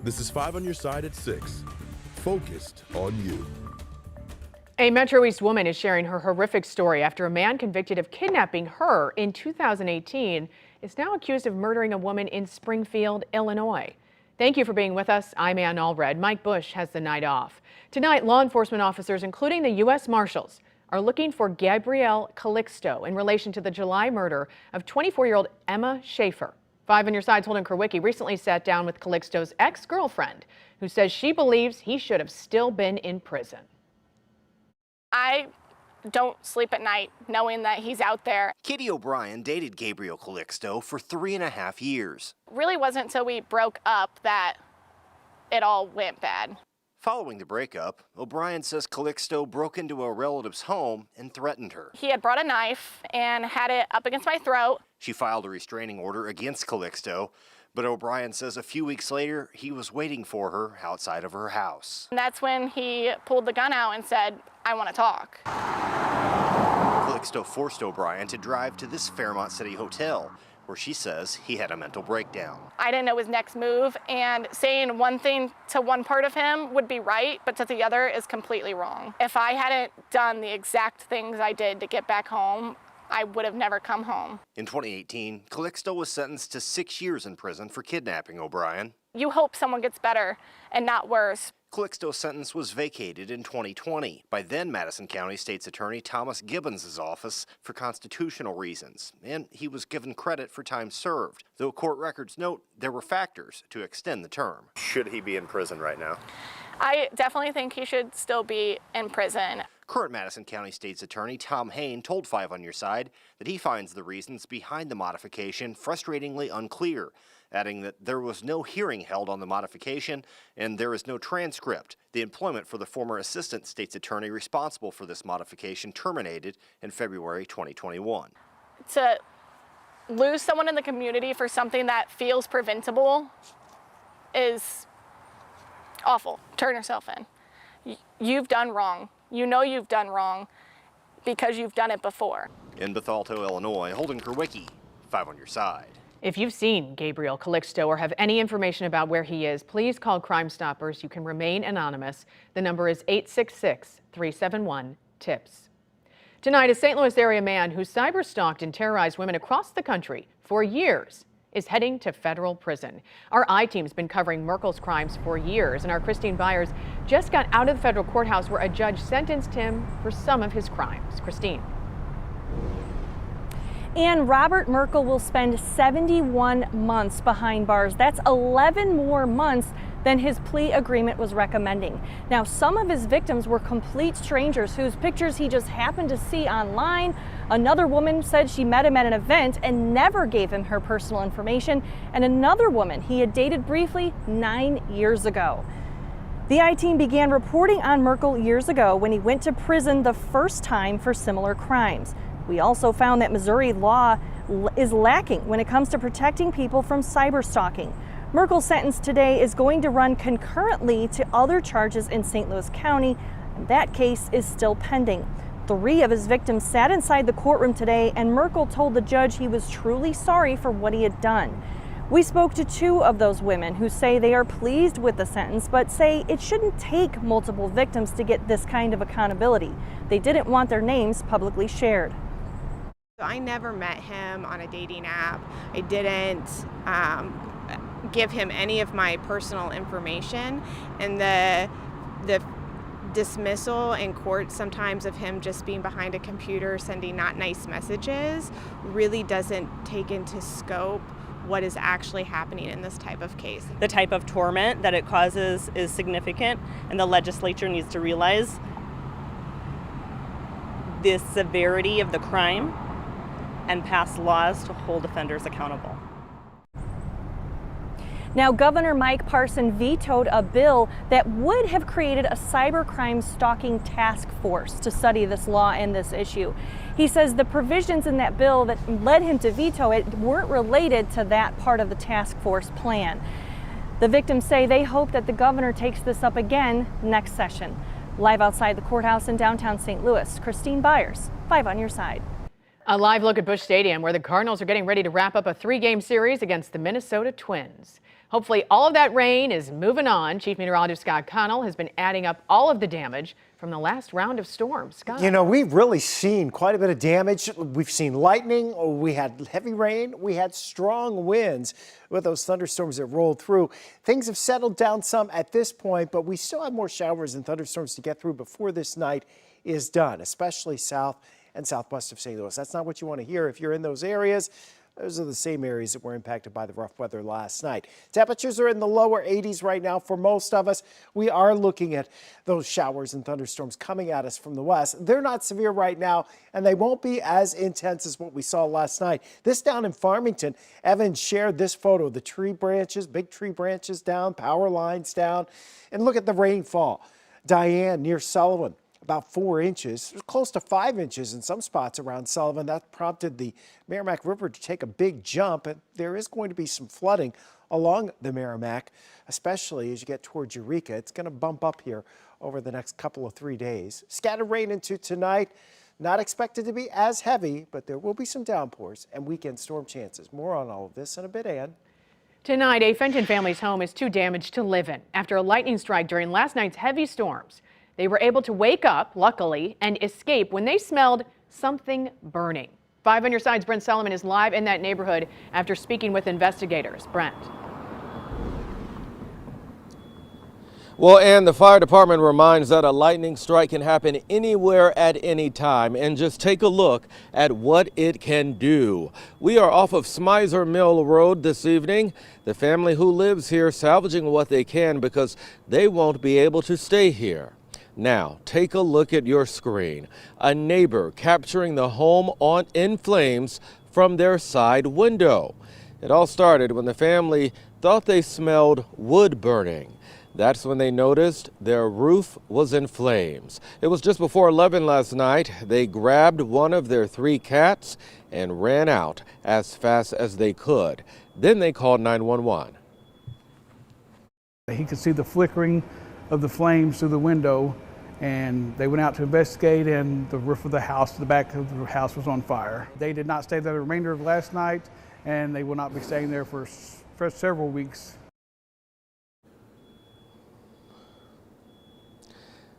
This is 5 on your side at 6. Focused on you. A Metro East woman is sharing her horrific story after a man convicted of kidnapping her in 2018 is now accused of murdering a woman in Springfield, Illinois. Thank you for being with us. I'm Ann Allred. Mike Bush has the night off. Tonight, law enforcement officers, including the U.S. Marshals, are looking for Gabrielle Calixto in relation to the July murder of 24-year-old Emma Schaefer. 5 on your side's Holden Kerwicki recently sat down with Calixto's ex-girlfriend, who says she believes he should have still been in prison. I don't sleep at night knowing that he's out there. Katie O'Brien dated Gabriel Calixto for 3.5 years. Really wasn't until we broke up that it all went bad. Following the breakup, O'Brien says Calixto broke into a relative's home and threatened her. He had brought a knife and had it up against my throat. She filed a restraining order against Calixto, but O'Brien says a few weeks later he was waiting for her outside of her house. And that's when he pulled the gun out and said, "I want to talk." Calixto forced O'Brien to drive to this Fairmont City hotel, where she says he had a mental breakdown. I didn't know his next move, and saying one thing to one part of him would be right, but to the other is completely wrong. If I hadn't done the exact things I did to get back home, I would have never come home. In 2018, Calixto was sentenced to 6 years in prison for kidnapping O'Brien. You hope someone gets better and not worse. Calixto's sentence was vacated in 2020 by then Madison County State's Attorney Thomas Gibbons' office for constitutional reasons, and he was given credit for time served, though court records note there were factors to extend the term. Should he be in prison right now? I definitely think he should still be in prison. Current Madison County State's Attorney Tom Hain told 5 on Your Side that he finds the reasons behind the modification frustratingly unclear, adding that there was no hearing held on the modification and there is no transcript. The employment for the former assistant state's attorney responsible for this modification terminated in February 2021. To lose someone in the community for something that feels preventable is awful. Turn yourself in. You've done wrong. You know you've done wrong because you've done it before. In Bethalto, Illinois, Holden Kerwicki, 5 on Your Side. If you've seen Gabriel Calixto or have any information about where he is, please call Crime Stoppers. You can remain anonymous. The number is 866-371-TIPS. Tonight, a St. Louis area man who cyber-stalked and terrorized women across the country for years is heading to federal prison. Our I-team's been covering Merkel's crimes for years, and our Christine Byers just got out of the federal courthouse where a judge sentenced him for some of his crimes. Christine. And Robert Merkel will spend 71 months behind bars. That's 11 more months than his plea agreement was recommending. Now, some of his victims were complete strangers whose pictures he just happened to see online. Another woman said she met him at an event and never gave him her personal information. And another woman he had dated briefly 9 years ago. The I-team began reporting on Merkel years ago when he went to prison the first time for similar crimes. We also found that Missouri law is lacking when it comes to protecting people from cyber stalking. Merkel's sentence today is going to run concurrently to other charges in St. Louis County, and that case is still pending. 3 of his victims sat inside the courtroom today, and Merkel told the judge he was truly sorry for what he had done. We spoke to 2 of those women who say they are pleased with the sentence, but say it shouldn't take multiple victims to get this kind of accountability. They didn't want their names publicly shared. I never met him on a dating app. I didn't give him any of my personal information, and the dismissal in court sometimes of him just being behind a computer sending not nice messages really doesn't take into scope what is actually happening in this type of case. The type of torment that it causes is significant, and the legislature needs to realize the severity of the crime and pass laws to hold offenders accountable. Now, Governor Mike Parson vetoed a bill that would have created a cybercrime stalking task force to study this law and this issue. He says the provisions in that bill that led him to veto it weren't related to that part of the task force plan. The victims say they hope that the governor takes this up again next session. Live outside the courthouse in downtown St. Louis, Christine Byers, 5 on Your Side. A live look at Busch Stadium, where the Cardinals are getting ready to wrap up a 3-game series against the Minnesota Twins. Hopefully all of that rain is moving on. Chief Meteorologist Scott Connell has been adding up all of the damage from the last round of storms. Scott. You know, we've really seen quite a bit of damage. We've seen lightning, we had heavy rain, we had strong winds with those thunderstorms that rolled through. Things have settled down some at this point, but we still have more showers and thunderstorms to get through before this night is done, especially south and southwest of St. Louis. That's not what you want to hear if you're in those areas. Those are the same areas that were impacted by the rough weather last night. Temperatures are in the lower 80s right now for most of us. We are looking at those showers and thunderstorms coming at us from the west. They're not severe right now, and they won't be as intense as what we saw last night. This down in Farmington, Evan shared this photo. The tree branches, big tree branches down, power lines down. And look at the rainfall. Diane near Sullivan, about 4 inches, close to 5 inches in some spots around Sullivan. That prompted the Merrimack River to take a big jump, and there is going to be some flooding along the Merrimack, especially as you get towards Eureka. It's going to bump up here over the next couple of 3 days. Scattered rain into tonight, not expected to be as heavy, but there will be some downpours and weekend storm chances. More on all of this in a bit, Ann. Tonight, a Fenton family's home is too damaged to live in after a lightning strike during last night's heavy storms. They were able to wake up, luckily, and escape when they smelled something burning. 5 on your side's Brent Solomon is live in that neighborhood after speaking with investigators. Brent. Well, and the fire department reminds that a lightning strike can happen anywhere at any time. And just take a look at what it can do. We are off of Smizer Mill Road this evening. The family who lives here salvaging what they can because they won't be able to stay here. Now, take a look at your screen. A neighbor capturing the home in flames from their side window. It all started when the family thought they smelled wood burning. That's when they noticed their roof was in flames. It was just before 11 last night. They grabbed one of their 3 cats and ran out as fast as they could. Then they called 911. He could see the flickering of the flames through the window, and they went out to investigate, and the roof of the house, the back of the house, was on fire. They did not stay there the remainder of last night, and they will not be staying there for several weeks.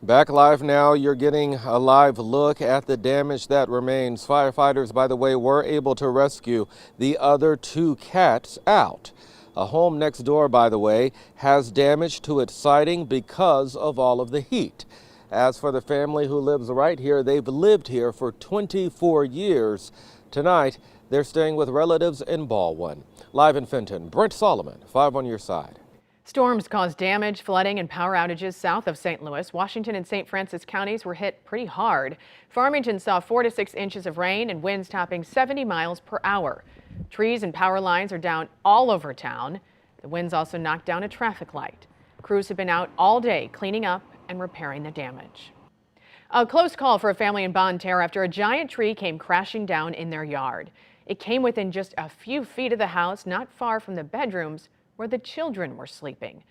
Back live now, you're getting a live look at the damage that remains. Firefighters, by the way, were able to rescue the other 2 cats out. A home next door, by the way, has damage to its siding because of all of the heat. As for the family who lives right here, they've lived here for 24 years. Tonight, they're staying with relatives in Baldwin. Live in Fenton, Brent Solomon, 5 on your side. Storms caused damage, flooding, and power outages south of St. Louis. Washington and St. Francis counties were hit pretty hard. Farmington saw 4 to 6 inches of rain and winds topping 70 miles per hour. Trees and power lines are down all over town. The winds also knocked down a traffic light. Crews have been out all day cleaning up and repairing the damage. A close call for a family in Bonne Terre after a giant tree came crashing down in their yard. It came within just a few feet of the house, not far from the bedrooms where the children were sleeping.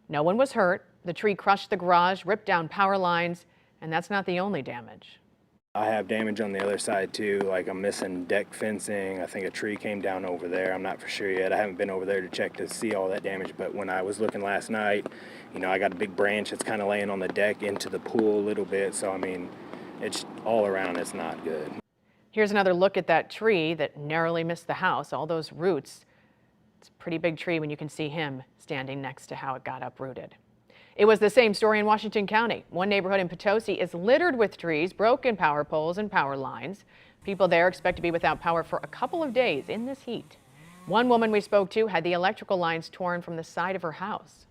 No one was hurt. The tree crushed the garage, ripped down power lines, and that's not the only damage. I have damage on the other side too, like I'm missing deck fencing. I think a tree came down over there. I'm not for sure yet. I haven't been over there to check to see all that damage, but when I was looking last night, you know, I got a big branch that's kind of laying on the deck into the pool a little bit. So, I mean, it's all around, it's not good. Here's another look at that tree that narrowly missed the house. All those roots. It's a pretty big tree when you can see him standing next to how it got uprooted. It was the same story in Washington County. One neighborhood in Potosi is littered with trees, broken power poles, and power lines. People there expect to be without power for a couple of days in this heat. One woman we spoke to had the electrical lines torn from the side of her house.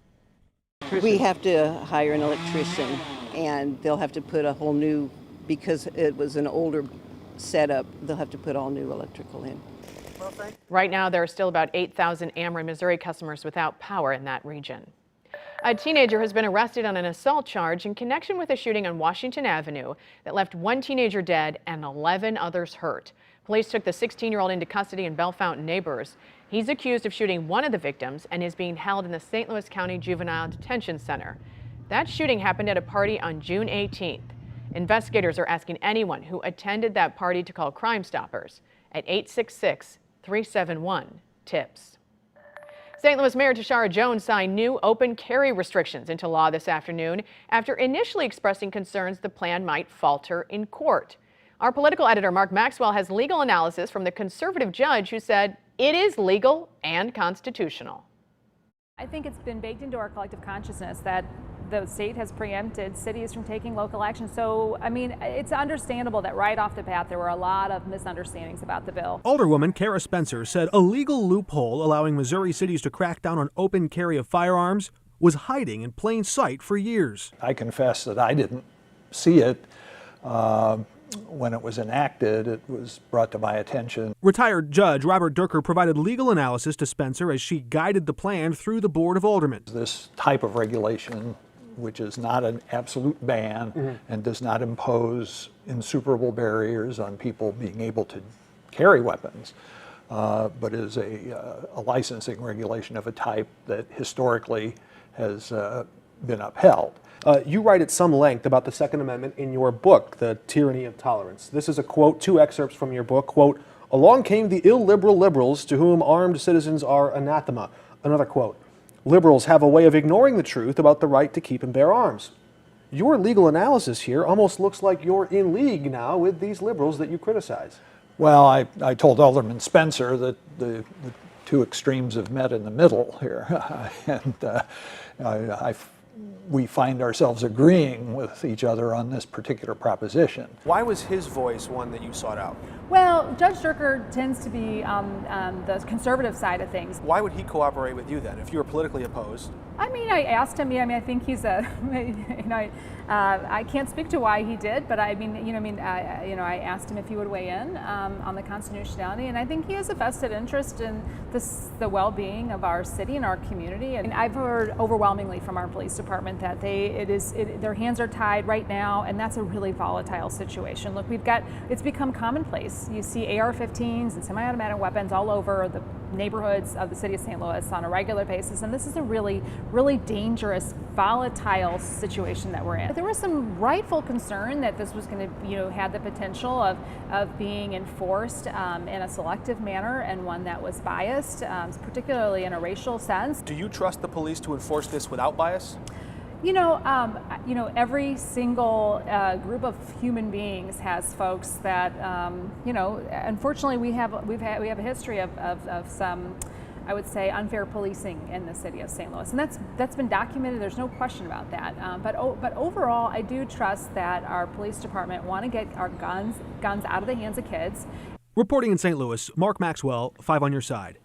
We have to hire an electrician, and they'll have to put a whole new, because it was an older setup, they'll have to put all new electrical in. Right now, there are still about 8,000 Ameren, Missouri customers without power in that region. A teenager has been arrested on an assault charge in connection with a shooting on Washington Avenue that left 1 teenager dead and 11 others hurt. Police took the 16-year-old into custody in Bellefontaine Neighbors. He's accused of shooting one of the victims and is being held in the St. Louis County Juvenile Detention Center. That shooting happened at a party on June 18th. Investigators are asking anyone who attended that party to call Crime Stoppers at 866-371-TIPS. St. Louis Mayor Tashara Jones signed new open carry restrictions into law this afternoon after initially expressing concerns the plan might falter in court. Our political editor Mark Maxwell has legal analysis from the conservative judge who said it is legal and constitutional. I think it's been baked into our collective consciousness that the state has preempted cities from taking local action. So, I mean, it's understandable that right off the bat there were a lot of misunderstandings about the bill. Alderwoman Kara Spencer said a legal loophole allowing Missouri cities to crack down on open carry of firearms was hiding in plain sight for years. I confess that I didn't see it. When it was enacted, it was brought to my attention. Retired Judge Robert Durker provided legal analysis to Spencer as she guided the plan through the Board of Aldermen. This type of regulation, which is not an absolute ban and does not impose insuperable barriers on people being able to carry weapons, but is a licensing regulation of a type that historically has been upheld. You write at some length about the Second Amendment in your book, The Tyranny of Tolerance. This is a quote, two excerpts from your book, quote, "Along came the illiberal liberals to whom armed citizens are anathema." Another quote, "Liberals have a way of ignoring the truth about the right to keep and bear arms." Your legal analysis here almost looks like you're in league now with these liberals that you criticize. Well, I told Alderman Spencer that the two extremes have met in the middle here, and we find ourselves agreeing with each other on this particular proposition. Why was his voice one that you sought out? Well, Judge Durker tends to be the conservative side of things. Why would he cooperate with you then if you were politically opposed? I mean, I asked him. I mean, I think he's a. I can't speak to why he did, but I asked him if he would weigh in on the constitutionality, and I think he has a vested interest in the well-being of our city and our community. And I've heard overwhelmingly from our police department that their hands are tied right now, and that's a really volatile situation. Look, it's become commonplace. You see AR-15s and semi-automatic weapons all over the neighborhoods of the city of St. Louis on a regular basis, and this is a really dangerous, volatile situation that we're in. There was some rightful concern that this was going to, have the potential of being enforced in a selective manner and one that was biased, particularly in a racial sense. Do you trust the police to enforce this without bias? Every single group of human beings has folks that, unfortunately we have a history of some, I would say, unfair policing in the city of St. Louis, and that's been documented. There's no question about that. But overall, I do trust that our police department want to get our guns out of the hands of kids. Reporting in St. Louis, Mark Maxwell, 5 on your side.